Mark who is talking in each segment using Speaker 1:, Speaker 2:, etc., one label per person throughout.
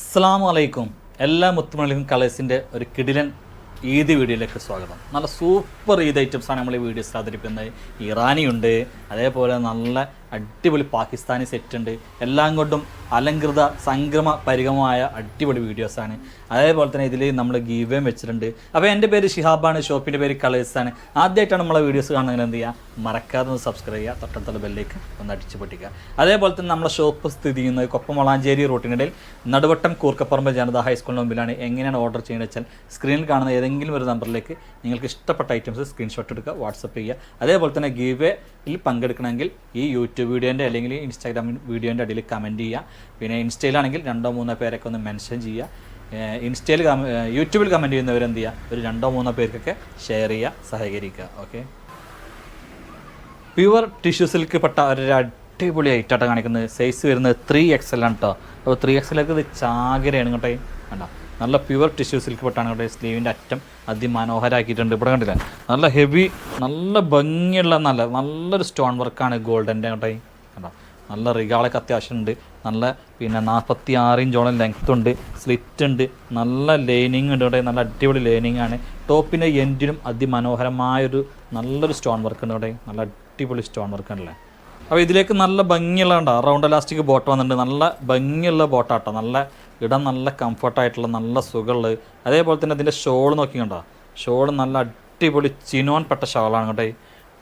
Speaker 1: അസ്സലാമു അലൈക്കും. എല്ലാ മുത്തുമണിക്കും കളേഴ്സിൻ്റെ ഒരു കിടിലൻ ഈദ് വീഡിയോയിലേക്ക് സ്വാഗതം. നല്ല സൂപ്പർ ഈദ് ഐറ്റംസാണ് നമ്മൾ ഈ വീഡിയോസ് അവതരിപ്പിക്കുന്നത്. ഇറാനിയുണ്ട്, അതേപോലെ നല്ല അടിപൊളി പാകിസ്ഥാനി സെറ്റ് ഉണ്ട്. എല്ലാം കൊണ്ടും അലങ്കൃത സംക്രമ പരിഗമമായ അടിപൊളി വീഡിയോസാണ്. അതേപോലെ തന്നെ ഇതിൽ നമ്മൾ ഗീവേം വെച്ചിട്ടുണ്ട്. അപ്പോൾ എൻ്റെ പേര് ഷിഹാബാണ്, ഷോപ്പിൻ്റെ പേര് കളേഴ്സാണ്. ആദ്യമായിട്ടാണ് നമ്മളെ വീഡിയോസ് കാണുന്നത് എന്ത് ചെയ്യുക, മറക്കാതെ ഒന്ന് സബ്സ്ക്രൈബ് ചെയ്യുക, തൊട്ടടുത്തുള്ള ബെല്ലേക്ക് ഒന്ന് അടിച്ചു പൊട്ടിക്കുക. അതേപോലെ തന്നെ നമ്മളെ ഷോപ്പ് സ്ഥിതി ചെയ്യുന്നത് കൊപ്പം വളാഞ്ചേരി റൂട്ടിനിടയിൽ നടുവട്ടം കൂർക്കപ്പറമ്പ് ജനതാ ഹൈസ്കൂളിന് മുമ്പിലാണ്. എങ്ങനെയാണ് ഓർഡർ ചെയ്യുന്നത് വെച്ചാൽ സ്ക്രീനിൽ കാണുന്ന ഏതെങ്കിലും ഒരു നമ്പറിലേക്ക് നിങ്ങൾക്ക് ഇഷ്ടപ്പെട്ട ഐറ്റംസ് സ്ക്രീൻഷോട്ട് എടുക്കുക, വാട്സപ്പ് ചെയ്യുക. അതേപോലെ തന്നെ ഗീവേയിൽ പങ്കെടുക്കണമെങ്കിൽ ഈ യൂട്യൂബ് വീഡിയോൻ്റെ അല്ലെങ്കിൽ ഇൻസ്റ്റാഗ്രാം വീഡിയോൻ്റെ അടിയിൽ കമൻറ്റ് ചെയ്യുക. പിന്നെ ഇൻസ്റ്റയിലാണെങ്കിൽ 2-3 പേരൊക്കെ ഒന്ന് മെൻഷൻ ചെയ്യുക. യൂട്യൂബിൽ കമൻറ്റ് ചെയ്യുന്നവരെന്ത് ചെയ്യുക, ഒരു 2-3 പേർക്കൊക്കെ ഷെയർ ചെയ്യുക, സഹകരിക്കുക. ഓക്കെ, പ്യുവർ ടിഷ്യൂ സിൽക്ക് പെട്ട ഒരു അടിപൊളി ഐറ്റായിട്ട് കാണിക്കുന്നത്. സൈസ് വരുന്നത് 3XL ആണ് കേട്ടോ. അപ്പോൾ 3XLക്ക് ഇത് ചാകരയാണ് കേട്ടോ. കണ്ടോ, നല്ല പ്യുവർ ടിഷ്യൂ സിൽക്ക് പെട്ടാണ് കേട്ടോ. സ്ലീവിൻ്റെ അറ്റം അതിമനോഹരമാക്കിയിട്ടുണ്ട്. ഇവിടെ കണ്ടില്ല, നല്ല ഹെവി, നല്ല ഭംഗിയുള്ള നല്ലൊരു സ്റ്റോൺ വർക്കാണ് ഗോൾഡൻ്റെ കേട്ടോ. കണ്ടോ, നല്ല റിഗാളൊക്കെ അത്യാവശ്യമുണ്ട്. നല്ല 46 ഇഞ്ചോളം ലെങ്ത് ഉണ്ട്, സ്ലിറ്റ് ഉണ്ട്, നല്ല ലൈനിങ് ഉണ്ട് കേട്ടോ. നല്ല അടിപൊളി ലൈനിങ് ആണ്. ടോപ്പിൻ്റെ എൻഡിനും അതിമനോഹരമായൊരു നല്ലൊരു സ്റ്റോൺ വർക്ക് ഉണ്ട് കേട്ടോ. നല്ല അടിപൊളി സ്റ്റോൺ വർക്ക് ഉണ്ടല്ലേ. അപ്പോൾ ഇതിലേക്ക് നല്ല ഭംഗിയുള്ള ഉണ്ടോ, റൗണ്ട് എലാസ്റ്റിക് ബോട്ട് വന്നിട്ടുണ്ട്. നല്ല ഭംഗിയുള്ള ബോട്ടാട്ടോ, നല്ല ഇടാൻ നല്ല കംഫർട്ടായിട്ടുള്ള നല്ല സുഖമുള്ളത്. അതേപോലെ തന്നെ ഇതിൻ്റെ ഷോൾ നോക്കി കണ്ടോ, ഷോൾ നല്ല അടിപൊളി ചിനോൻ പെട്ട ഷോളാണ് കേട്ടോ.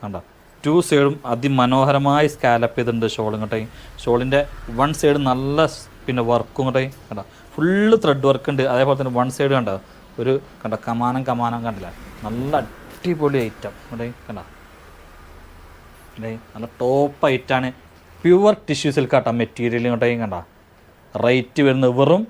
Speaker 1: കണ്ടോ, 2 സൈഡും അതിമനോഹരമായി സ്കാലപ്പ് ചെയ്തിട്ടുണ്ട് ഷോളും കേട്ടോ. ഷോളിൻ്റെ 1 സൈഡ് നല്ല വർക്കും കേട്ടോ. കണ്ടോ, ഫുള്ള് ത്രെഡ് വർക്ക് ഉണ്ട്. അതേപോലെ തന്നെ 1 സൈഡ് കണ്ടോ, ഒരു കണ്ടോ കമാനം കണ്ടില്ല, നല്ല അടിപൊളി ഐറ്റം കേട്ടോ. കണ്ടോ, നല്ല ടോപ്പ് ഐറ്റാണ്. പ്യുവർ ടിഷ്യൂ സിൽക്കാട്ടോ മെറ്റീരിയൽ കേട്ടോ. കണ്ടോ, റേറ്റ് വരുന്നത് വെറും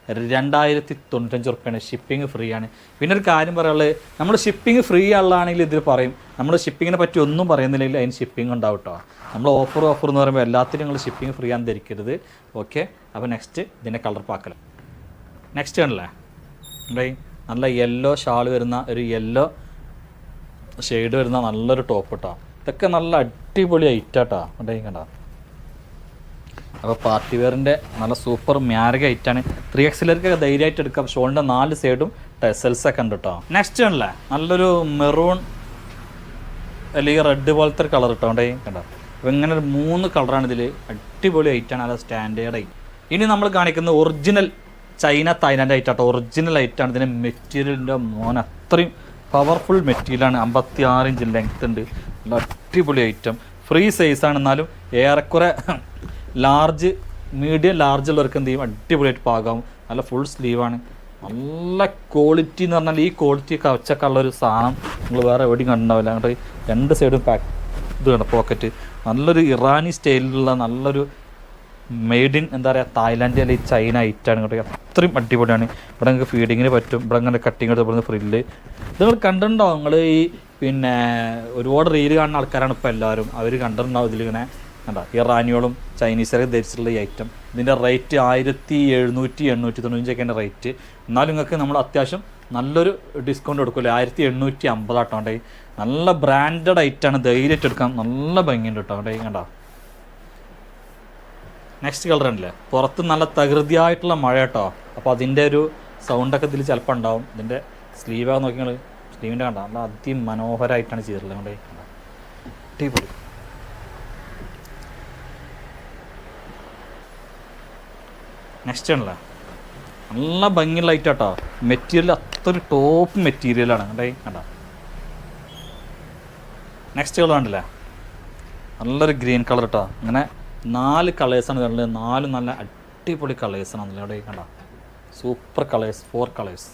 Speaker 1: 2095 റുപ്യാണ്. ഷിപ്പിംഗ് ഫ്രീ ആണ്. പിന്നെ ഒരു കാര്യം പറയാനുള്ളത്, നമ്മൾ ഷിപ്പിംഗ് ഫ്രീ ഉള്ളതാണെങ്കിൽ ഇതിൽ പറയും. നമ്മൾ ഷിപ്പിങ്ങിനെ പറ്റി ഒന്നും പറയുന്നില്ലെങ്കിൽ അതിന് ഷിപ്പിംഗ് ഉണ്ടാവും കേട്ടോ. നമ്മൾ ഓഫർ എന്ന് പറയുമ്പോൾ എല്ലാത്തിനും നിങ്ങൾ ഷിപ്പിംഗ് ഫ്രീ ആണെന്ന് ധരിക്കരുത്. ഓക്കെ, അപ്പോൾ നെക്സ്റ്റ് ഇതിൻ്റെ കളർ പാക്കല. നെക്സ്റ്റ് ആണല്ലേ നല്ല യെല്ലോ ഷാൾ വരുന്ന ഒരു യെല്ലോ ഷെയ്ഡ് വരുന്ന നല്ലൊരു ടോപ്പ് കേട്ടോ. ഇതൊക്കെ നല്ല അടിപൊളി ഐറ്റാട്ടോ കണ്ടോ. അപ്പോൾ പാർട്ടി വെയറിൻ്റെ നല്ല സൂപ്പർ മ്യാരക ഐറ്റാണ്. 3XLർക്കൊക്കെ ധൈര്യമായിട്ട് എടുക്കാം. ഷോളിൻ്റെ 4 സൈഡും ടെസൽസൊക്കെ ഉണ്ട് കേട്ടോ. നെക്സ്റ്റ് ആണല്ലേ നല്ലൊരു മെറൂൺ അല്ലെങ്കിൽ റെഡ് പോലത്തെ ഒരു കളർ ഇട്ടോ കണ്ടോ. അപ്പോൾ ഇങ്ങനെ ഒരു 3 കളറാണ് ഇതിൽ. അടിപൊളി ഐറ്റാണ്, നല്ല സ്റ്റാൻഡേർഡ് ഐറ്റ്. ഇനി നമ്മൾ കാണിക്കുന്ന ഒറിജിനൽ ചൈന തായ്ലാൻഡ് ഐറ്റാട്ടോ. ഒറിജിനൽ ഐറ്റാണ്. ഇതിൻ്റെ മെറ്റീരിയലിൻ്റെ അത്രയും പവർഫുൾ മെറ്റീരിയലാണ്. 56 ഇഞ്ച് ലെങ്ത് ഉണ്ട്. നല്ല അടിപൊളി ഐറ്റം. ഫ്രീ സൈസാണ്, എന്നാലും ഏറെക്കുറെ മീഡിയം ലാർജ് ഉള്ളവർക്ക് എന്ത് ചെയ്യും, അടിപൊളിയായിട്ട് പാകാവും. നല്ല ഫുൾ സ്ലീവാണ്. നല്ല ക്വാളിറ്റി എന്ന് പറഞ്ഞാൽ ഈ ക്വാളിറ്റി കവച്ചൊക്കെ ഉള്ളൊരു സാധനം നിങ്ങൾ വേറെ എവിടെയും കണ്ടിട്ടുണ്ടാവില്ല. അങ്ങോട്ട് 2 സൈഡും ഇത് കണ്ട പോക്കറ്റ്. നല്ലൊരു ഇറാനി സ്റ്റൈലിലുള്ള നല്ലൊരു മെയ്ഡ് ഇൻ തായ്ലാൻഡ് അല്ലെങ്കിൽ ചൈന ഐറ്റാണ് കേട്ടോ. അത്രയും അടിപൊളിയാണ്. ഇവിടെ നിങ്ങൾക്ക് ഫീഡിങ്ങിന് പറ്റും. ഇവിടെ അങ്ങനെ കട്ടിങ് എടുത്ത് ഇവിടെ ഫ്രില്ല് ഇത് നിങ്ങൾ കണ്ടിട്ടുണ്ടാവും. നിങ്ങൾ ഈ ഒരുപാട് റീല് കാണുന്ന ആൾക്കാരാണ് ഇപ്പോൾ എല്ലാവരും. അവർ കണ്ടിട്ടുണ്ടാവും ഇതിലിങ്ങനെ കണ്ടോ. ഇറാനിയോളും ചൈനീസൊക്കെ ധരിച്ചിട്ടുള്ള ഈ ഐറ്റം. ഇതിൻ്റെ റേറ്റ് 1700-895 റേറ്റ്. എന്നാലും നിങ്ങൾക്ക് നമ്മൾ അത്യാവശ്യം നല്ലൊരു ഡിസ്കൗണ്ട് കൊടുക്കില്ല. 1850 ആട്ടോ. നല്ല ബ്രാൻഡഡ് ഐറ്റാണ്, ധൈര്യമായിട്ട് എടുക്കാം. നല്ല ഭംഗിയുണ്ട് കേട്ടോ കണ്ടോ. നെക്സ്റ്റ് കളർ ഉണ്ടല്ലേ, പുറത്ത് നല്ല തകൃതിയായിട്ടുള്ള മഴ കേട്ടോ. അപ്പോൾ അതിൻ്റെ ഒരു സൗണ്ടൊക്കെ ഇതിൽ ചിലപ്പോൾ ഉണ്ടാവും. ഇതിൻ്റെ സ്ലീവാக നോക്കിയാൽ സ്ലീവിൻ്റെ കണ്ടോ, നല്ല അതിമനോഹരമായിട്ടാണ് ചെയ്തിട്ടുള്ളത് കണ്ടേ. അടിപൊളി. നെക്സ്റ്റ് ആണല്ലേ നല്ല ഭംഗിയുള്ള ഐറ്റം കേട്ടോ. മെറ്റീരിയൽ അത്ര ടോപ്പ് മെറ്റീരിയലാണ് കണ്ടോ. നെക്സ്റ്റ് കളർ ഉണ്ടല്ലേ നല്ലൊരു ഗ്രീൻ കളർ കേട്ടോ. അങ്ങനെ 4 കളേഴ്സാണ് കണ്ടത്. 4 നല്ല അടിപൊളി കളേഴ്സാണ് അവിടെ കണ്ടോ. Super colours, 4 colours.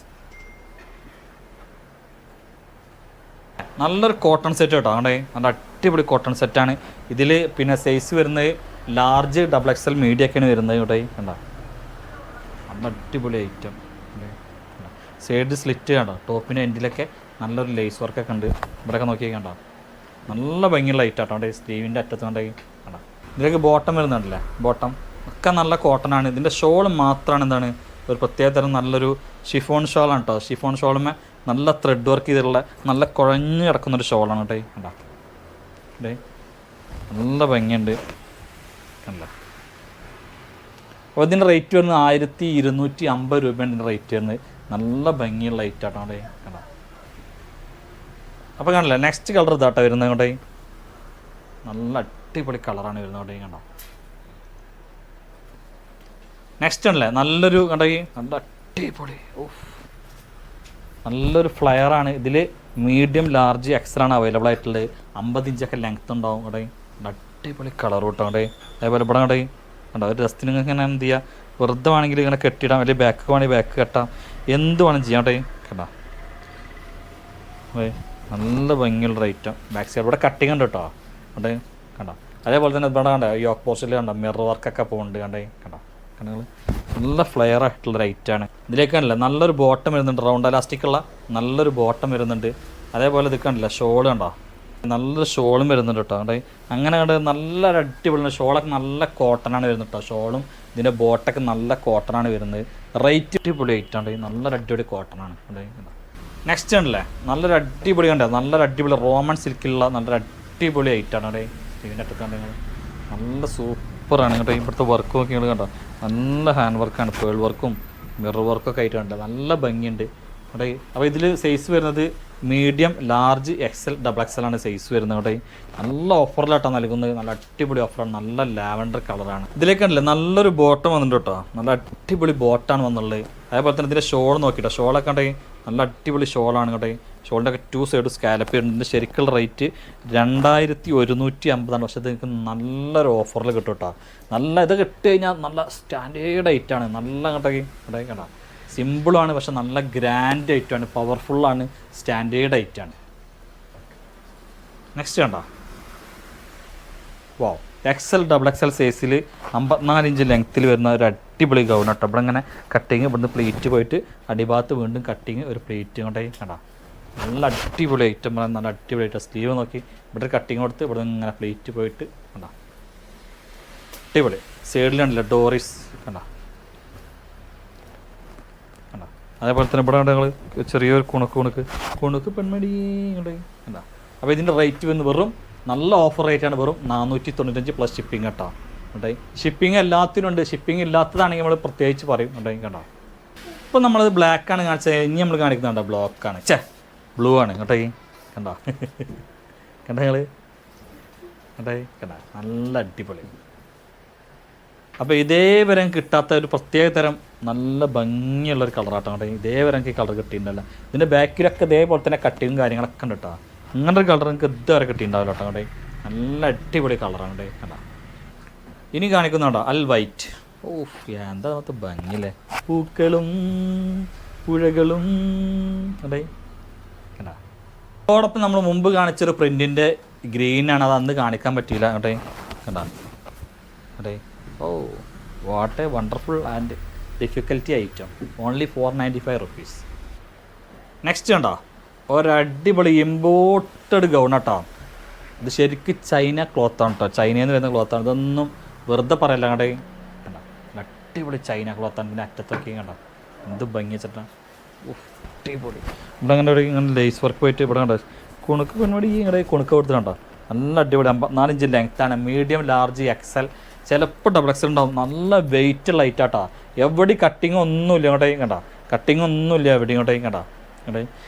Speaker 1: നല്ലൊരു കോട്ടൺ സെറ്റ് കേട്ടോ അവിടെ. നല്ല അടിപൊളി കോട്ടൺ സെറ്റാണ്. ഇതിൽ പിന്നെ സൈസ് വരുന്നത് ലാർജ്, XXL, മീഡിയം ഒക്കെയാണ് വരുന്നത് ഇവിടെ കണ്ടോ. നല്ല അടിപൊളി ഐറ്റം. സൈഡ് സ്ലിറ്റ് കണ്ടോ. ടോപ്പിൻ്റെ എൻഡിലൊക്കെ നല്ലൊരു ലേസ് വർക്കൊക്കെ ഉണ്ട്. ഇവിടെയൊക്കെ നോക്കിയാൽ കണ്ടോ. നല്ല ഭംഗിയുള്ള ഐറ്റാട്ടോ അവിടെ. സ്ലീവിൻ്റെ അറ്റത്ത് കണ്ടെങ്കിൽ കണ്ടോ. ഇതിലേക്ക് ബോട്ടം വരുന്നുണ്ടല്ലേ, ബോട്ടം ഒക്കെ നല്ല കോട്ടനാണ്. ഇതിൻ്റെ ഷോൾ മാത്രമാണ് എന്താണ് ഒരു പ്രത്യേക തരം നല്ലൊരു ഷിഫോൺ ഷോളാണ് കേട്ടോ. ഷിഫോൺ ഷോളുമേ നല്ല ത്രെഡ് വർക്ക് ചെയ്തിട്ടുള്ള നല്ല കുഴഞ്ഞ് കിടക്കുന്നൊരു ഷോളാണ് കേട്ടോ. കണ്ടോ നല്ല ഭംഗിയുണ്ട് കണ്ടോ. അപ്പോൾ ഇതിൻ്റെ റേറ്റ് വരുന്നത് 1250 രൂപയാണ് ഇതിൻ്റെ റേറ്റ് വരുന്നത്. നല്ല ഭംഗിയുള്ള ലൈറ്റാട്ടോ അവിടെ കണ്ടോ. അപ്പോൾ കാണില്ല നെക്സ്റ്റ് കളർ ഇതാട്ടോ വരുന്നത് ഇങ്ങോട്ടേ. നല്ല അടിപൊളി കളറാണ് വരുന്നത് അവിടെ കണ്ടോ. നെക്സ്റ്റ് ആണല്ലേ നല്ലൊരു കണ്ടോ നല്ല അടിപൊളി നല്ലൊരു ഫ്ലയറാണ്. ഇതിൽ മീഡിയം ലാർജ് എക്സലാണ് അവൈലബിൾ ആയിട്ടുള്ളത്. 50 ഇഞ്ചൊക്കെ ലെങ്ത്ത് ഉണ്ടാവും അവിടെ. അടിപൊളി കളർ കിട്ടും അവിടെ. അതേപോലെ ഇവിടെ കണ്ടേ കണ്ടോ ഒരു രസത്തിന് നിങ്ങൾക്ക് ഇങ്ങനെ എന്ത് ചെയ്യുക വെറുതെ വേണമെങ്കിൽ ഇങ്ങനെ കെട്ടിയിടാം, അല്ലെങ്കിൽ ബാക്ക് വേണമെങ്കിൽ ബാക്ക് കെട്ടാം, എന്ത് വേണം ചെയ്യാം കേട്ടോ കേട്ടോ. നല്ല ഭംഗിയുള്ള ഐറ്റം. ബാക്ക് സൈഡ് ഇവിടെ കട്ടിങ് ഉണ്ട് കേട്ടോ അവിടെ കണ്ടോ. അതേപോലെ തന്നെ ഇവിടെ കണ്ടോ യോക്ക് പോസ്റ്റിൽ കണ്ടോ മിറർ വർക്കൊക്കെ പോകുന്നുണ്ട് കണ്ടേ കണ്ടോ കണ്ടോ. നല്ല ഫ്ലെയർ ആയിട്ടുള്ളൊരു ഐറ്റാണ്. ഇതിലേക്ക് കണ്ടില്ല നല്ലൊരു ബോട്ടം വരുന്നുണ്ട്, റൗണ്ട് എലാസ്റ്റിക്കുള്ള നല്ലൊരു ബോട്ടം വരുന്നുണ്ട്. അതേപോലെ ഇത് കണ്ടില്ല ഷോൾ കണ്ടോ നല്ലൊരു ഷോളും വരുന്നുണ്ട് കേട്ടോ അവിടെ. അങ്ങനെ കണ്ട് നല്ലൊരു അടിപൊളി ഷോളൊക്കെ നല്ല കോട്ടനാണ് വരുന്നത് കേട്ടോ. ഷോളും ഇതിൻ്റെ ബോട്ടൊക്കെ നല്ല കോട്ടനാണ് വരുന്നത്. റേറ്റ് അടിപൊളി ഐറ്റാണ്, നല്ലൊരു അടിപൊളി കോട്ടനാണ് അവിടെ. നെക്സ്റ്റ് ഉണ്ടല്ലേ നല്ലൊരു അടിപൊളി കണ്ടോ നല്ലൊരു അടിപൊളി റോമൻ സിൽക്കിലുള്ള നല്ലൊരു അടിപൊളി ഐറ്റാണ് അവിടെ. ഇതിനകത്ത് കണ്ടെങ്കിൽ നല്ല സൂപ്പറാണ് കേട്ടോ. ഇവിടുത്തെ വർക്ക് നോക്കി കണ്ടോ നല്ല ഹാൻഡ് വർക്കാണ്, പേൾ വർക്കും മിറർ വർക്കൊക്കെ ആയിട്ടുണ്ട്, നല്ല ഭംഗിയുണ്ട് അവിടെ. അപ്പോൾ ഇതിൽ സൈസ് വരുന്നത് medium large XL double XL ആണ് സൈസ് വരുന്നത് അവിടെ. നല്ല ഓഫറിലായിട്ടാണ് നൽകുന്നത്, നല്ല അടിപൊളി ഓഫറാണ്, നല്ല ലാവൻഡർ കളറാണ്. ഇതിലേക്കല്ലേ നല്ലൊരു ബോട്ടം വന്നിട്ടുണ്ട് കേട്ടോ, നല്ല അടിപൊളി ബോട്ടാണ് വന്നുള്ളത്. അതേപോലെ തന്നെ ഇതിൻ്റെ ഷോൾ നോക്കിട്ടോ, ഷോളൊക്കെ ഉണ്ടെങ്കിൽ നല്ല അടിപൊളി ഷോളാണ് കേട്ടോ. ഷോളിൻ്റെ ഒക്കെ 2 സൈഡ് സ്കാലപ്പ് ഉണ്ട്. ശരിക്കുള്ള റേറ്റ് 2150 പക്ഷേ ഇത് നിങ്ങൾക്ക് നല്ലൊരു ഓഫറിൽ കിട്ടും കേട്ടോ. നല്ല ഇത് കിട്ടി കഴിഞ്ഞാൽ നല്ല സ്റ്റാൻഡേർഡ് ഐറ്റാണ്, നല്ല കേട്ടോ കേട്ടോ. സിമ്പിളാണ് പക്ഷെ നല്ല ഗ്രാൻഡ് ഐറ്റമാണ്, പവർഫുള്ളാണ്, സ്റ്റാൻഡേർഡ് ഐറ്റാണ്. നെക്സ്റ്റ് കണ്ടോ വാവ് എക്സൽ ഡബിൾ എക്സൽ സൈസിൽ 54 ഇഞ്ച് ലെങ്ത്തിൽ വരുന്ന ഒരു അടിപൊളി ഗൗൺ കേട്ടോ. ഇവിടെ ഇങ്ങനെ കട്ടിങ് ഇവിടുന്ന് പ്ലേറ്റ് പോയിട്ട് അടിഭാഗത്ത് വീണ്ടും കട്ടിങ് ഒരു പ്ലേറ്റ് കൊണ്ടേ കണ്ടോ. നല്ല അടിപൊളി ഐറ്റം, നല്ല അടിപൊളി ഐറ്റം. സ്ലീവ് നോക്കി ഇവിടെ കട്ടിങ് കൊടുത്ത് ഇവിടെ ഇങ്ങനെ പ്ലേറ്റ് പോയിട്ട് കണ്ടോ അടിപൊളി. സൈഡിലാണല്ലോ ഡോറിസ് കണ്ടോ കണ്ടോ. അതേപോലെ തന്നെ ഇവിടെ ഞങ്ങൾ ചെറിയൊരു കുണുക്ക് പെൺമടി ഇങ്ങോട്ട് കണ്ടോ. അപ്പോൾ ഇതിൻ്റെ റേറ്റ് വന്ന് വെറും നല്ല ഓഫർ റേറ്റാണ്, വെറും 495 പ്ലസ് ഷിപ്പിംഗ് കേട്ടോ കേട്ടോ. ഷിപ്പിംഗ് എല്ലാത്തിനും ഉണ്ട്, ഷിപ്പിംഗ് ഇല്ലാത്തതാണെങ്കിൽ നമ്മൾ പ്രത്യേകിച്ച് പറയും കേട്ടോ കേട്ടോ. ഇപ്പോൾ നമ്മളത് ബ്ലാക്കാണ് കാണിച്ചത്, ഇനി നമ്മൾ കാണിക്കുന്നുണ്ടോ ബ്ലോക്കാണ് ബ്ലൂ ആണ് കേട്ടോ കണ്ടോ കണ്ടോ നിങ്ങൾ കേട്ടോ കണ്ടോ നല്ല അടിപൊളി. അപ്പോൾ ഇതേവരെ കിട്ടാത്ത ഒരു പ്രത്യേക തരം നല്ല ഭംഗിയുള്ളൊരു കളറാട്ടോ കേട്ടോ. ഇതേവരെ എനിക്ക് കളർ കിട്ടിയിട്ടുണ്ടല്ലോ. ഇതിൻ്റെ ബാക്കിലൊക്കെ ഇതേപോലെ തന്നെ കട്ടിങ്ങും കാര്യങ്ങളൊക്കെ ഉണ്ട് കേട്ടോ. അങ്ങനെ ഒരു കളർ എനിക്ക് ഇതുവരെ കിട്ടിയിട്ടുണ്ടാവില്ല കേട്ടോ കേട്ടോ. നല്ല അടിപൊളി കളറാണ് കേട്ടോ കണ്ടോ. ഇനി കാണിക്കുന്നുണ്ടോ അൽ വൈറ്റ്. എന്താ നമുക്ക് ഭംഗിയില്ലേ, പൂക്കളും പുഴകളും കേട്ടോ കണ്ടോ. അതോടൊപ്പം നമ്മൾ മുമ്പ് കാണിച്ചൊരു പ്രിൻറ്റിൻ്റെ ഗ്രീനാണ്, അത് അന്ന് കാണിക്കാൻ പറ്റിയില്ല കേട്ടോ കണ്ടോ കേട്ടോ. What A wonderful and difficulty item, only 495 rupees. Next കണ്ടോ ഒരടിപൊളി ഇമ്പോർട്ടഡ് ഗൗൺ കേട്ടോ. ഇത് ശരിക്കും ചൈന ക്ലോത്താണ് കേട്ടോ, ചൈനയിൽ നിന്ന് വരുന്ന ക്ലോത്താണ്. ഇതൊന്നും വെറുതെ പറയല്ല കണ്ടേ കണ്ടോ. അടിപൊളി ചൈന ക്ലോത്താണ്. പിന്നെ അറ്റത്തൊക്കെ കണ്ടോ എന്ത് ഭംഗി വെച്ചിട്ടാണ് അടിപൊളി. ഇവിടെ അങ്ങനെ ഒരു ഇങ്ങനെ ലേസ് വർക്ക് പോയിട്ട് ഇവിടെ കണ്ടോ കുണുക്ക് പെൺപടി ഇങ്ങനെ കുണുക്ക് കൊടുത്ത് കണ്ടോ. നല്ല അടിപൊളി 54 ഇഞ്ച് ലെങ്ത്താണ്, മീഡിയം ലാർജ് എക്സൽ, ചിലപ്പോൾ ഡബിൾ എക്സൽ ഉണ്ടാവും. നല്ല വെയിറ്റ് ലൈറ്റ് ആട്ടോ. എവിടെയും കട്ടിങ് ഒന്നുമില്ല ഇങ്ങോട്ടേയും കണ്ടോ, കട്ടിങ് ഒന്നുമില്ല എവിടെയും ഇങ്ങോട്ടേയും കണ്ടോ കേട്ടോ.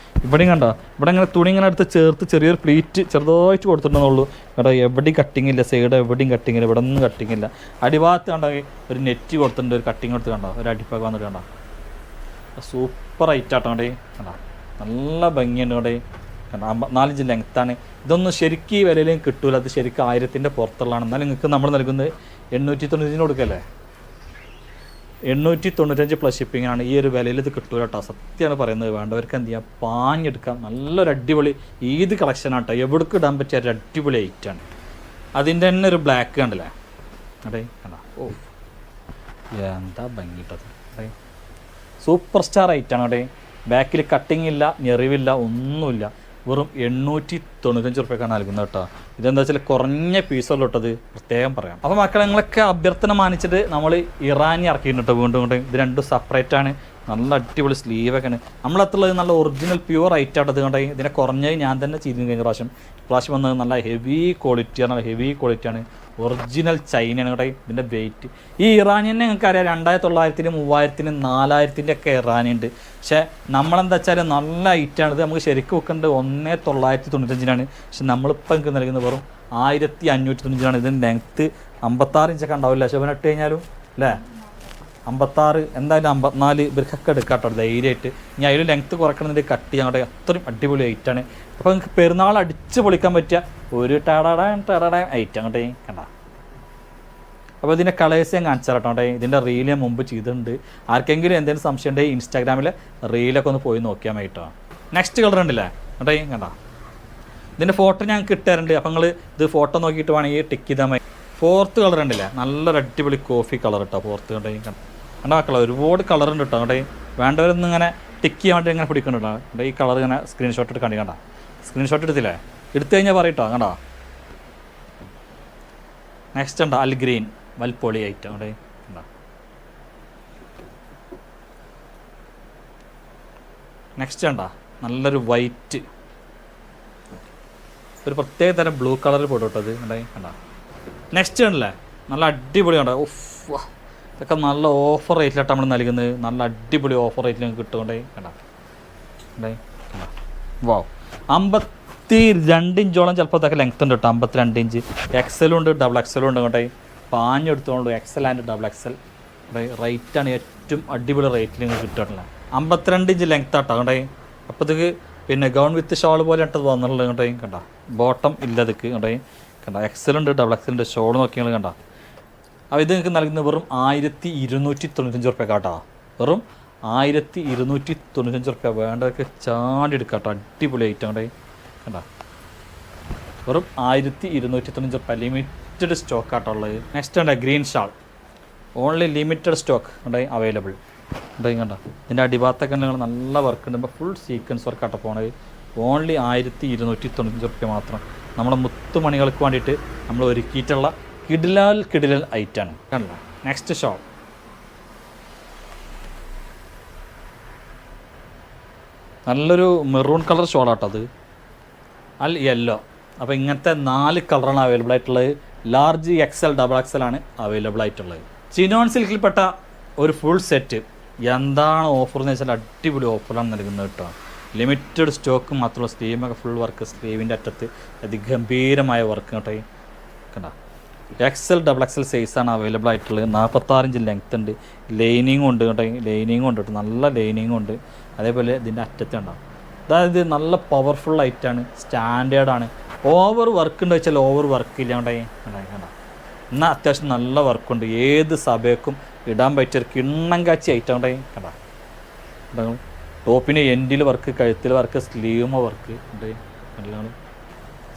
Speaker 1: ഇവിടെയും കണ്ടോ ഇവിടെ ഇങ്ങനെ തുണി ഇങ്ങനെ എടുത്ത് ചേർത്ത് ചെറിയൊരു പ്ലീറ്റ് ചെറുതായിട്ട് കൊടുത്തിട്ടുണ്ടെന്നുള്ളൂ കേട്ടോ. എവിടെയും കട്ടിങ് ഇല്ല, സൈഡ് എവിടെയും കട്ടിങ് ഇല്ല, ഇവിടെ ഒന്നും കട്ടിങ് ഇല്ല. അടിഭാഗത്ത് കണ്ടോ ഒരു നെറ്റ് കൊടുത്തിട്ടുണ്ട്, ഒരു കട്ടിങ് കൊടുത്ത് കണ്ടോ, ഒരു അടിപ്പൊക്കെ വന്നിട്ട് കണ്ടോ. സൂപ്പർ ഐറ്റാട്ടോ കണ്ടേ കണ്ടോ. നല്ല ഭംഗിയുണ്ട് കണ്ടേ കണ്ടോ. 54 ഇഞ്ച് ലെങ്ത്താണ്. ഇതൊന്നും ശരിക്കും ഈ വിലയിലും കിട്ടൂല, അത് ശരിക്കും 1000-ൻ്റെ പുറത്തുള്ളതാണ്. എന്നാലും നിങ്ങൾക്ക് നമ്മൾ നൽകുന്നത് 895 കൊടുക്കല്ലേ. 895 പ്ലസ് ഷിപ്പിങ്ങിനാണ്. ഈ ഒരു വിലയിൽ ഇത് കിട്ടൂല കേട്ടോ, സത്യമാണ് പറയുന്നത്. വേണ്ടവർക്ക് എന്ത് ചെയ്യാം പാഞ്ഞെടുക്കാം. നല്ലൊരു അടിപൊളി ഈദ് കളക്ഷനാണ് കേട്ടോ. എവിടേക്ക് ഇടാൻ പറ്റിയ ഒരു അടിപൊളി ഐറ്റാണ്. അതിൻ്റെ തന്നെ ഒരു ബ്ലാക്ക് കണ്ടല്ലേ അടേ കണ്ടോ. എന്താ ഭംഗിട്ടത് അടേ. സൂപ്പർ സ്റ്റാർ ഐറ്റാണ് അവിടെ. ബാക്കിൽ കട്ടിങ് ഇല്ല, ഞെറിവില്ല, ഒന്നുമില്ല. വെറും 895 റുപ്യക്കാണ് നൽകുന്നത് കേട്ടോ. ഇതെന്താ വെച്ചാൽ കുറഞ്ഞ പീസുള്ളൂ കേട്ടത്, പ്രത്യേകം പറയാം. അപ്പോൾ മക്കളെ നിങ്ങളൊക്കെ അഭ്യർത്ഥന മാനിച്ചിട്ട് നമ്മൾ ഇറാനി ഇറക്കിയിട്ടുണ്ട് വീണ്ടും വീണ്ടും. ഇത് രണ്ടും സെപ്പറേറ്റ് ആണ്. നല്ല അടിപൊളി സ്ലീവൊക്കെയാണ് നമ്മളത്തുള്ളത്. നല്ല ഒറിജിനൽ പ്യുവർ ഐറ്റാട്ടത് കണ്ടേ. ഇതിനെ കുറഞ്ഞത് ഞാൻ തന്നെ ചെയ്തിരുന്നു കഴിഞ്ഞ പ്രാവശ്യം വന്നത്. നല്ല ഹെവി ക്വാളിറ്റിയാണ്, നല്ല ഹെവി ക്വാളിറ്റിയാണ്, ഒറിജിനൽ ചൈനയാണ് കേട്ടോ. ഇതിൻ്റെ വെയിറ്റ് ഈ ഇറാനിയനെ നിങ്ങൾക്ക് അറിയാം 2900, 3000, 4000 ഒക്കെ ഇറാനിയുണ്ട്. പക്ഷേ നമ്മളെന്താ വെച്ചാൽ നല്ല ഐറ്റാണ് ഇത്. നമുക്ക് ശരിക്കും വെക്കേണ്ടത് 1995 പക്ഷെ നമ്മളിപ്പോൾ നിങ്ങൾക്ക് നൽകുന്നത് വെറും 1595. ഇതിൻ്റെ ലെങ്ത്ത് 56 ഇഞ്ചൊക്കെ ഉണ്ടാവില്ല ശോഭന ഇട്ട് കഴിഞ്ഞാലും അല്ലേ. 56 എന്തായാലും 54 ഇവർക്കൊക്കെ എടുക്കാം കേട്ടോ ധൈര്യമായിട്ട്. ഇനി അതിൽ ലെങ്ത്ത് കുറക്കണമെന്നുണ്ടെങ്കിൽ കട്ട് ചെയ്യാൻ കേട്ടോ. അത്രയും അടിപൊളി ഐറ്റാണ്. അപ്പോൾ നിങ്ങൾക്ക് പെരുന്നാൾ അടിച്ച് പൊളിക്കാൻ പറ്റിയ ഒരു ടടടാൻ ഐറ്റം അങ്ങോട്ടേ കണ്ട. അപ്പോൾ ഇതിൻ്റെ കളേഴ്സ് ഞാൻ കാണിച്ചാൽ കേട്ടോ. ഇതിൻ്റെ റീൽ ഞാൻ മുമ്പ് ചെയ്തിട്ടുണ്ട്. ആർക്കെങ്കിലും എന്തെങ്കിലും സംശയം ഉണ്ടെങ്കിൽ ഇൻസ്റ്റാഗ്രാമിൽ റീലൊക്കെ ഒന്ന് പോയി നോക്കിയാൽ മതി കേട്ടോ. നെക്സ്റ്റ് കളർ ഉണ്ടല്ലേ കേട്ടോ കണ്ട. ഇതിൻ്റെ ഫോട്ടോ ഞാൻ കിട്ടാറുണ്ട്. അപ്പോൾ നിങ്ങൾ ഇത് ഫോട്ടോ നോക്കിയിട്ട് വേണമെങ്കിൽ ടിക്ക് ചെയ്താൽ മതി. 4th കളർ ഉണ്ടല്ലേ നല്ലൊരു അടിപൊളി കോഫി കളർ കേട്ടോ. 4th കണ്ടേ കണ്ട കളർ ഒരുപാട് കളറുണ്ട് കേട്ടോ. അങ്ങോട്ടേ വേണ്ടവരൊന്നും ഇങ്ങനെ ടിക്ക് ചെയ്യാൻ വേണ്ടി ഇങ്ങനെ പിടിക്കുന്നുണ്ടോ. ഈ കളർ ഇങ്ങനെ സ്ക്രീൻഷോട്ട് എടുത്ത് കണ്ട സ്ക്രീൻഷോട്ട് എടുത്തില്ലേ, എടുത്തു കഴിഞ്ഞാൽ പറയട്ടോ കണ്ടോ. നെക്സ്റ്റ് ഉണ്ടോ അൽ ഗ്രീൻ വൽപ്പൊളി ഐറ്റം അവിടെ കണ്ടോ. നെക്സ്റ്റ് ഉണ്ടോ നല്ലൊരു വൈറ്റ് ഒരു പ്രത്യേക തരം ബ്ലൂ കളറിൽ പോട്ടോ അത് കണ്ടേ കണ്ടോ. നെക്സ്റ്റ് ഉണ്ടല്ലേ നല്ല അടിപൊളി കണ്ടോ. ഉഫ് ഇതൊക്കെ നല്ല ഓഫർ റേറ്റിലായിട്ട് നമ്മൾ നൽകുന്നത്. നല്ല അടിപൊളി ഓഫർ റേറ്റിൽ നിങ്ങൾക്ക് കിട്ടുകൊണ്ടേ കണ്ടോ. വാവ് 52 ഇഞ്ചോളം ചിലപ്പോൾ ഇതൊക്കെ ലെങ്ത് ഉണ്ട് കേട്ടോ. 52 ഇഞ്ച് എക്സലും ഉണ്ട് ഡബിൾ എക്സലും ഉണ്ട് കേട്ടോ. പാഞ്ഞെടുത്തോണ്ട് എക്സൽ ആൻഡ് ഡബിൾ എക്സൽ റേറ്റാണ് ഏറ്റവും അടിപൊളി റേറ്റിൽ നിങ്ങൾക്ക് കിട്ടുകയുള്ളൂ. 52 ഇഞ്ച് ലെങ്ത് ആട്ടോ കേട്ടോ. അപ്പോൾ ഇതൊക്കെ പിന്നെ ഗൗൺ വിത്ത് ഷോൾ പോലെ ഇട്ടത് വന്നിട്ടുള്ളത് കേട്ടോ. കണ്ട ബോട്ടം ഇല്ലതൊക്കെ കേട്ടോ കണ്ട. എക്സലുണ്ട് ഡബിൾ എക്സലുണ്ട് ഷോൾ നോക്കിയാൽ കണ്ട. അപ്പോൾ ഇത് നിങ്ങൾക്ക് നൽകുന്നത് വെറും 1295 റുപ്യ കേട്ടോ. വെറും 1295 റുപ്യ. വേണ്ടതൊക്കെ ചാടി എടുക്കാം കേട്ടോ. അടിപൊളി ഐറ്റം കണ്ടേ കണ്ട. വെറും 1295 റുപ്യ. ലിമിറ്റഡ് സ്റ്റോക്ക് ആട്ടോ ഉള്ളത്. നെക്സ്റ്റ് ഉണ്ട് green shawl only limited stock ഉണ്ട് അവൈലബിൾ ഉണ്ട് കണ്ട. ഇതിൻ്റെ അടിഭാഗത്തൊക്കെ നല്ല വർക്ക് ഉണ്ട്. ഇപ്പോൾ ഫുൾ സീക്വൻസ് വർക്ക് ആട്ടോ പോണത്. ഓൺലി 1295 റുപ്യ മാത്രം. നമ്മുടെ മുത്തുമണികൾക്ക് വേണ്ടിയിട്ട് നമ്മൾ ഒരുക്കിയിട്ടുള്ള കിടിലൽ ഐറ്റാണ് കണ്ടോ. നെക്സ്റ്റ് ഷോൾ നല്ലൊരു മെറൂൺ കളർ ഷോളാട്ടോ അത് അൽ യെല്ലോ. അപ്പോൾ ഇങ്ങനത്തെ 4 കളറാണ് അവൈലബിൾ ആയിട്ടുള്ളത്. ലാർജ് എക്സൽ ഡബിൾ എക്സൽ ആണ് അവൈലബിൾ ആയിട്ടുള്ളത്. ചിനോൺ സിൽക്കിൽപ്പെട്ട ഒരു ഫുൾ സെറ്റ് എന്താണ് ഓഫർ എന്ന് വെച്ചാൽ അടിപൊളി ഓഫറാണ് നൽകുന്നത് കേട്ടോ. ലിമിറ്റഡ് സ്റ്റോക്ക് മാത്രമല്ല. സ്ലീവൊക്കെ ഫുൾ വർക്ക്, സ്ലീവിൻ്റെ അറ്റത്ത് അതിഗംഭീരമായ വർക്ക് കേട്ടോ കണ്ട. എക്സൽ ഡബിൾ എക്സൽ സൈസാണ് അവൈലബിൾ ആയിട്ടുള്ളത്. 46 ഇഞ്ച് ലെങ്ത് ഉണ്ട്. ലൈനിങ്ങും ഉണ്ട് കേട്ടോ. ലൈനിങ്ങും ഉണ്ട് കേട്ടോ. നല്ല ലൈനിങ്ങും ഉണ്ട്. അതേപോലെ ഇതിൻ്റെ അറ്റത്ത് ഉണ്ടാവും. അതായത് നല്ല പവർഫുൾ ആയിട്ടാണ്, സ്റ്റാൻഡേർഡാണ്. ഓവർ വർക്ക് ഉണ്ട് വെച്ചാൽ ഓവർ വർക്ക് ഇല്ല കേട്ടോ കണ്ട. എന്നാൽ അത്യാവശ്യം നല്ല വർക്കുണ്ട്. ഏത് സഭയ്ക്കും ഇടാൻ പറ്റിയൊരു കിണ്ണം കാച്ചി ഐറ്റം കേട്ടോ കണ്ട. ടോപ്പിന് എൻഡിൽ വർക്ക്, കഴുത്തിൽ വർക്ക്, സ്ലീവ് വർക്ക് ഉണ്ട്. എല്ലാം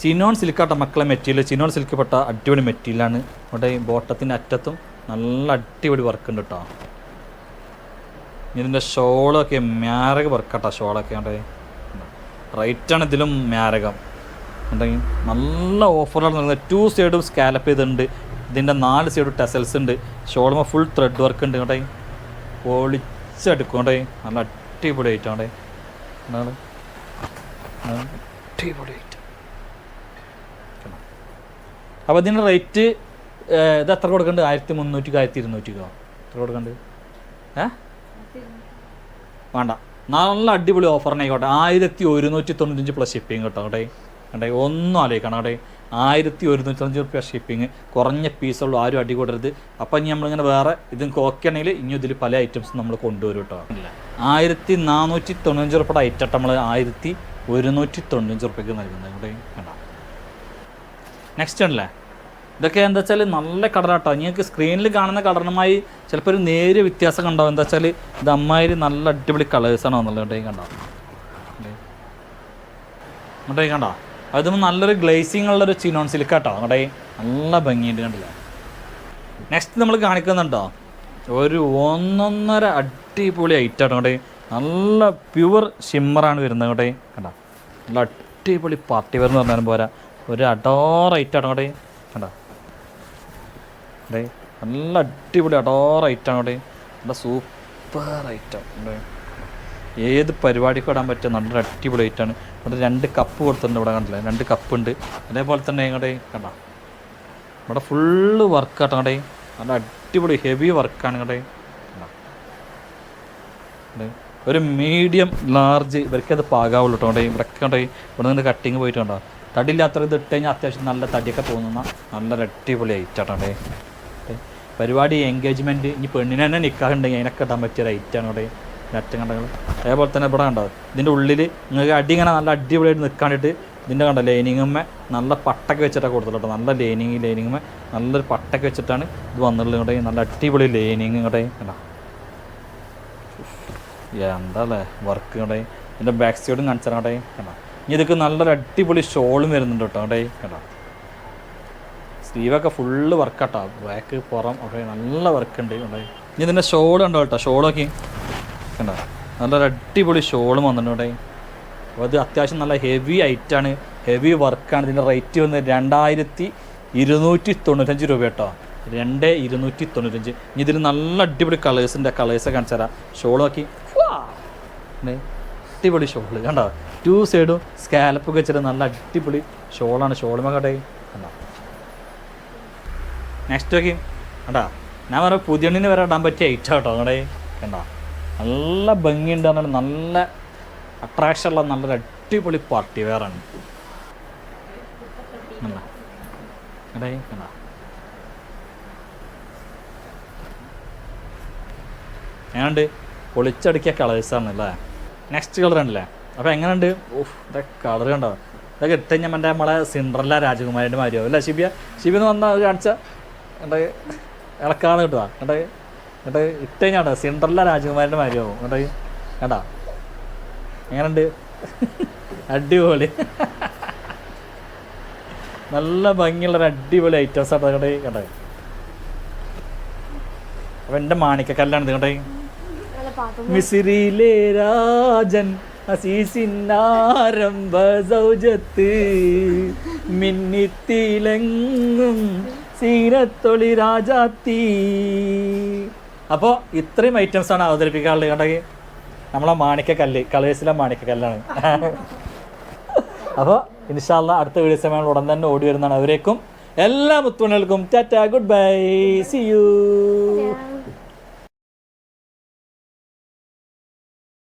Speaker 1: ചിനോൺ സിൽക്കാട്ടോ മക്കളെ മെറ്റീരിയൽ. ചിനോൺ സിൽക്ക് പെട്ട അടിപൊളി മെറ്റീരിയലാണ്. അവിടെ ബോട്ടത്തിൻ്റെ അറ്റത്തും നല്ല അടിപൊളി വർക്ക് ഉണ്ട് കേട്ടോ. ഇതിൻ്റെ ഷോളൊക്കെ മാരക വർക്കാട്ടോ. ഷോളൊക്കെ ഉണ്ട് റൈറ്റാണ് ഇതിലും മാരകം ഉണ്ടെങ്കിൽ. നല്ല ഓഫറുകൾ നൽകുന്നത്. 2 സൈഡും സ്കാലപ്പ് ചെയ്തിട്ടുണ്ട്. ഇതിൻ്റെ 4 സൈഡും ടെസൽസ് ഉണ്ട്. ഷോളുമ്പോൾ ഫുൾ ത്രെഡ് വർക്ക് ഉണ്ട് കേട്ടോ. പൊളിച്ചെടുക്കും കേട്ടോ. നല്ല അടിപൊളി ഐറ്റം അവിടെ അടിപൊളി ഐറ്റം. അപ്പോൾ ഇതിൻ്റെ റേറ്റ് ഇത് എത്ര കൊടുക്കണ്ട്? 1300 1200 എത്ര കൊടുക്കണ്ട്? വേണ്ട നല്ല അടിപൊളി ഓഫറിനെ ആയിക്കോട്ടെ. 1195 പ്ലസ് ഷിപ്പിംഗ് കേട്ടോ കേട്ടെ കണ്ടേ. ഒന്നും ആലോചിക്കണം കേട്ടെ. 1195 റുപ്യ ഷിപ്പിംഗ്. കുറഞ്ഞ പീസുള്ളൂ. ആരും അടി കൂടരുത്. അപ്പം ഇനി നമ്മളിങ്ങനെ വേറെ ഇത് ഓക്കെ ആണെങ്കിൽ ഇനി ഇതിൽ പല ഐറ്റംസും നമ്മൾ കൊണ്ടുവരും കേട്ടോ. 1495 റുപ്യയുടെ ഐറ്റം നമ്മൾ 1195 റുപ്യക്ക് നൽകുന്നത് ഇവിടെ കണ്ട. നെക്സ്റ്റ് ഉണ്ടല്ലേ ഇതൊക്കെ എന്താ വെച്ചാൽ നല്ല കളറാട്ടോ. നിങ്ങൾക്ക് സ്ക്രീനിൽ കാണുന്ന കളറിനുമായി ചിലപ്പോൾ ഒരു നേരിയ വ്യത്യാസം കണ്ടാവും. എന്താ വെച്ചാൽ ഇത് അമ്മാതിരി നല്ല അടിപൊളി കളേഴ്സാണ് വന്നുള്ളത് കേട്ടോ കണ്ടോ അങ്ങോട്ടേ കണ്ടോ. അതും നല്ലൊരു ഗ്ലേസിങ് ഉള്ളൊരു ചിനോൺ സിൽക്ക് കേട്ടോ അങ്ങോട്ടേ നല്ല ഭംഗിയുണ്ട് കണ്ടില്ല. നെക്സ്റ്റ് നമ്മൾ കാണിക്കുന്നുണ്ടോ ഒരു 1.5 അടിപൊളി ഐറ്റാട്ടോ അങ്ങോട്ടേ. നല്ല പ്യുവർ ഷിമ്മറാണ് വരുന്നത് അങ്ങോട്ടേ കണ്ടോ. നല്ല അടിപൊളി പാർട്ടി വെയർ എന്ന് പറഞ്ഞാലും പോരാ, ഒരു അഡോർ ഐറ്റാട്ടോ അങ്ങോട്ടേ കണ്ടോ. നല്ല അടിപൊളി അഡോർ ഐറ്റാണ് അവിടെ. നല്ല സൂപ്പർ സൂപ്പർ ഐറ്റം ഉണ്ട്. ഏത് പരിപാടിക്കും ഇടാൻ പറ്റിയ നല്ലൊരു അടിപൊളി ഐറ്റമാണ്. ഇവിടെ 2 കപ്പ് കൊടുത്തിട്ടുണ്ട്, ഇവിടെ കണ്ടില്ലേ 2 കപ്പുണ്ട്. അതേപോലെ തന്നെ ഇങ്ങോട്ടേ കണ്ട ഇവിടെ ഫുള്ള് വർക്കാട്ടോ ഇങ്ങോട്ടേ, നല്ല അടിപൊളി ഹെവി വർക്കാണ് ഇങ്ങോട്ടേ. ഒരു മീഡിയം ലാർജ് ഇവർക്കത് പാകാവുള്ളൂ കേട്ടോ. ഇവിടെയൊക്കെ കണ്ടേ ഇവിടെ നിന്ന് കട്ടിങ് പോയിട്ട് കണ്ടോ, തടിയില്ലാത്ത ഇത് ഇട്ട് കഴിഞ്ഞാൽ അത്യാവശ്യം നല്ല തടിയൊക്കെ തോന്നുന്ന നല്ലൊരു അടിപൊളി ഐറ്റാട്ടോ. പരിപാടി എൻഗേജ്മെൻറ്റ് ഇനി പെണ്ണിനെ തന്നെ നിൽക്കാറുണ്ടെങ്കിൽ അതിനൊക്കെ ഇടാൻ പറ്റിയൊരു ഐറ്റാണ് ഇവിടെ നെറ്റും കണ്ടങ്ങൾ. അതേപോലെ തന്നെ ഇവിടെ കണ്ടോ ഇതിൻ്റെ ഉള്ളിൽ നിങ്ങൾക്ക് അടി ഇങ്ങനെ നല്ല അടിപൊളിയായിട്ട് നിൽക്കാണ്ടിട്ട് ഇതിൻ്റെ കണ്ടോ ലൈനിങ്ങമ്മ നല്ല പട്ടൊക്കെ വെച്ചിട്ടാണ് കൊടുത്തിട്ടോ. നല്ല ലൈനിങ്ങമ്മ നല്ലൊരു പട്ടൊക്കെ വെച്ചിട്ടാണ് ഇത് വന്നിട്ടുള്ളത് ഇങ്ങോട്ടേ. നല്ല അടിപൊളി ലൈനിങ് ഇങ്ങോട്ടേ കണ്ടോ, എന്താ അല്ലേ വർക്ക് ഇങ്ങോട്ടേ. ഇതിൻ്റെ ബാക്ക് സൈഡും കാണിച്ചാൽ കേട്ടോ കണ്ടോ. ഇനി ഇതൊക്കെ നല്ലൊരു അടിപൊളി ഷോളും വരുന്നുണ്ട് കേട്ടോ കേട്ടേ കണ്ടോ. സ്ലീവൊക്കെ ഫുള്ള് വർക്കാട്ടോ, ബാക്ക് പുറം ഒക്കെ നല്ല വർക്ക് ഉണ്ട് കേട്ടോ. ഇനി ഇതിൻ്റെ ഷോൾ ഉണ്ടോ കേട്ടോ, ഷോളൊക്കെ കണ്ടോ നല്ലൊരു അടിപൊളി ഷോളും വന്നിട്ടുണ്ട് കേട്ടോ. അപ്പോൾ ഇത് അത്യാവശ്യം നല്ല ഹെവി ഐറ്റാണ്, ഹെവി വർക്കാണ്. ഇതിൻ്റെ റേറ്റ് വന്നത് 2295 രൂപ കേട്ടോ, 2295. ഇനി ഇതിൽ നല്ല അടിപൊളി കളേഴ്സിൻ്റെ കളേഴ്സൊക്കെ കാണിച്ചു തരാം. ഷോൾ നോക്കി അടിപൊളി ഷോള് കണ്ടോ, 2 സൈഡും സ്കാലപ്പൊക്കെ വെച്ചിട്ട് നല്ല അടിപൊളി ഷോളാണ്. ഷോളുമൊക്കെ കണ്ടേ കണ്ടോ. നെക്സ്റ്റ് നോക്കി കണ്ടാ, ഞാൻ പറയാം പുതിയണ്ണിന് വരെ ഇടാൻ പറ്റിയ ഐറ്റം കേട്ടോ അങ്ങടെ കണ്ടോ. നല്ല ഭംഗിയുണ്ട് പറഞ്ഞാൽ നല്ല അട്രാക്ഷനുള്ള നല്ലൊരു അടിപൊളി പാർട്ടി വെയറാണ് കണ്ടോ കണ്ടേ കണ്ടോ. എങ്ങനെയുണ്ട്, പൊളിച്ചടുക്കിയ കളേഴ്സാണ് അല്ലേ. നെക്സ്റ്റ് കളർ ഉണ്ടല്ലേ, അപ്പോൾ എങ്ങനെയുണ്ട്. ഓഹ് ഇതൊക്കെ കളർ കണ്ടോ, ഇതൊക്കെ ഇട്ട് കഴിഞ്ഞാൽ നമ്മളെ സിൻഡ്രല്ല രാജകുമാരിൻ്റെ മാതിരിയാവും അല്ലേ. ഷിബിന്ന് വന്നാൽ കാണിച്ച കണ്ടേ ഇളക്കാതെ കിട്ടുക കണ്ടേ കണ്ടേ ഇട്ട് കഴിഞ്ഞാൽ കേട്ടോ സിൻഡ്രല്ല രാജകുമാരിൻ്റെ മാതിരിയാവും കണ്ടേ കേട്ടാ. എങ്ങനെയുണ്ട്, അടിപൊളി നല്ല ഭംഗിയുള്ളൊരു അടിപൊളി ഐറ്റംസ് ആട്ടോ കണ്ടേ കണ്ടേ. അപ്പോൾ എൻ്റെ മാണിക്കക്കല്ലാണ് ഇത് കണ്ടേ. മിസ്രിയിലെ രാജൻ അസീസിന്നാരംഭ സൗജത്ത് മിന്നിത്തിലങ്ങും സീനത്തൊളി രാജാത്തി. അപ്പോൾ ഇത്രയും ഐറ്റംസാണ് അവതരിപ്പിക്കാറുള്ളത് കണ്ടെങ്കിൽ നമ്മളെ മാണിക്കക്കല്ല് കളേഴ്സിലെ മാണിക്കക്കല്ലാണ്. അപ്പോൾ ഇൻഷാ അല്ലാഹ് അടുത്ത വീഡിയോ സമയം ഉടൻ തന്നെ ഓടി വരുന്നതാണ്. അവരേക്കും എല്ലാ മുത്തുമണികൾക്കും tata, good bye, see U.